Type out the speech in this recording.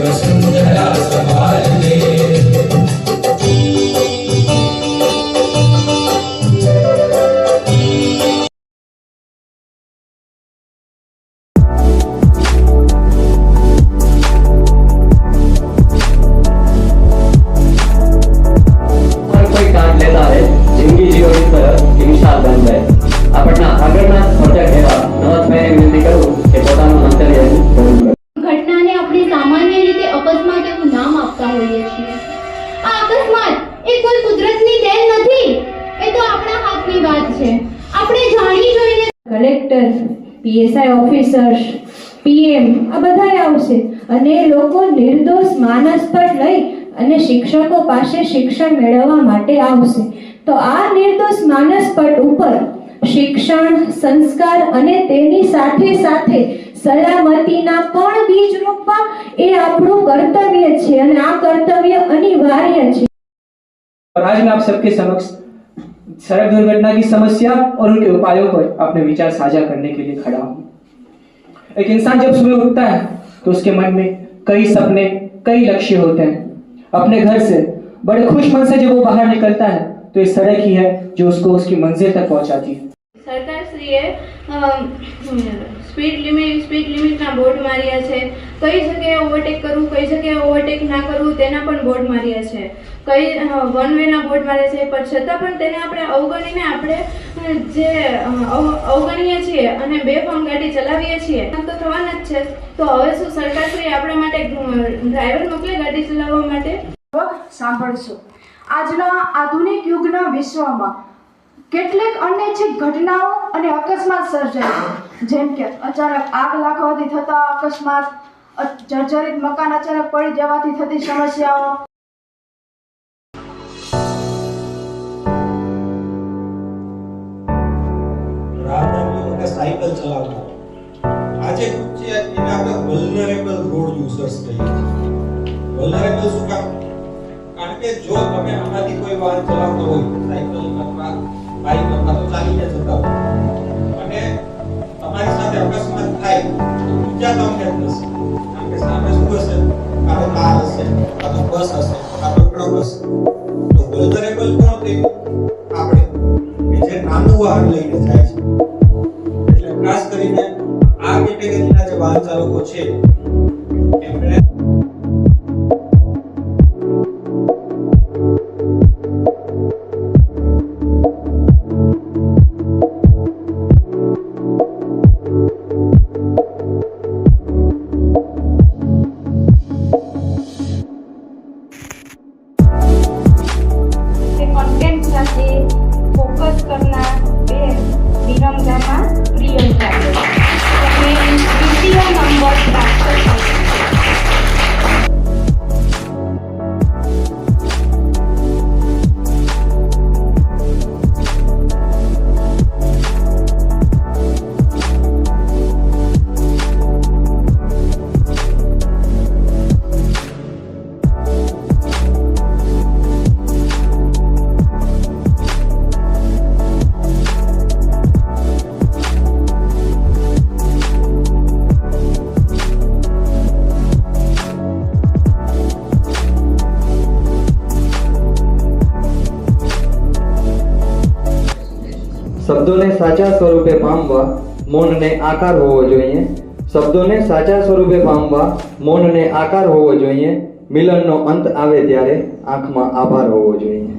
वसुंधरा संभाल ले। कोई काट लेता है जिंदगी जीवन की तरह की मिसाल बन जाए। अपना આગળના પ્રોજેક્ટ એવા નવતભાઈ વિનંતી કરું કે પોતાનું મંતવ્ય રજૂ કરે। ઘટનાને આપણે સામાન્ય રીતે અકસ્માત એવું નામ આપતા હોઈએ છીએ। આ અકસ્માત એ કોઈ કુદરતની દેન નથી, એ તો આપણા હાથની વાત છે। આપણે જાણી જોઈને કલેક્ટર, પીએસઆઈ ઓફિસર્સ, પીએમ આ બધાય આવશે અને લોકો નિર્દોષ માનસ પર લઈ અને શિક્ષકો પાસે શિક્ષણ મેળવવા માટે આવશે। તો આ નિર્દોષ માનસ પટ ઉપર શિક્ષણ, સંસ્કાર અને તેની સાથે સાથે સલામતીના પણ બીજ રોપવા એ આપણું કર્તવ્ય છે અને આ કર્તવ્ય અનિવાર્ય છે। और आज मैं आप सबके समक्ष सड़क दुर्घटना की समस्या और उनके उपायों पर अपने विचार साझा करने के लिए खड़ा हूँ। एक इंसान जब सुबह उठता है तो उसके मन में कई सपने, कई लक्ष्य होते हैं। अपने घर से बड़े खुश मन से जब वो बाहर निकलता है तो ये सड़क ही है जो उसको उसकी मंजिल तक पहुंचाती है। સરકારશ્રીએ સ્પીડ લિમિટના બોર્ડ માર્યા છે। કઈ જગ્યાએ ઓવરટેક કરવું, કઈ જગ્યાએ ઓવરટેક ના કરવું તેના પણ બોર્ડ માર્યા છે। કઈ વન વેના બોર્ડ માર્યા છે, પણ છતાં પણ તેને આપણે અવગણીને આપણે જે અવગણીએ છીએ અને બેફામ ગાડી ચલાવીએ છીએ તો થવાના જ છે। તો હવે શું સરકારશ્રી આપણા માટે ડ્રાઈવર મોકલે ગાડી ચલાવવા માટે? સાંભળશો, આજના આધુનિક યુગના વિશ્વમાં કેટલીક અનૈચ્છિક ઘટનાઓ અને અકસ્માત સર્જાય છે, જેમ કે અચાનક આગ લાગવાથી થતા અકસ્માત, જર્જરિત મકાન અચાનક પડી જવાથી થતી સમસ્યાઓ। સાયકલ ચલાવતા આજે છે એને આપણે વલ્નરેબલ રોડ યુઝર્સ કહીએ છીએ। વલ્નરેબલ શું કામ? કારણ કે જો તમે આમાંથી કોઈ વાહન ચલાવતો હોય, સાયકલ અથવા બાઇક અથવા તો ચાલીને જતા હોય અને તમારી સાથે અકસ્માત થાય તો ઈજા તમને થશે। કારણ કે સામે શું હશે? કાં તો કાર હશે, કાં તો બસ હશે, કાં તો ટ્રક હશે। તો વલ્નરેબલ કોણ તે? આપણે કે જે નાનું વાહન લઈને જાય છે। એટલે ખાસ કરીને આ કેટેગરીના જે વાહન ચાલકો છે એમણે કોન્ટેન્ટ સાથે ફોકસ કરનાર બે વિરંગામાં પ્રિયંકા તમે દ્વિતીય નંબર પ્રાપ્ત થશે। શબ્દોને સાચા સ્વરૂપે પામવા મૌનને આકાર હોવો જોઈએ। શબ્દોને સાચા સ્વરૂપે પામવા મૌનને આકાર હોવો જોઈએ। મિલનનો અંત આવે ત્યારે આંખમાં આભાર હોવો જોઈએ।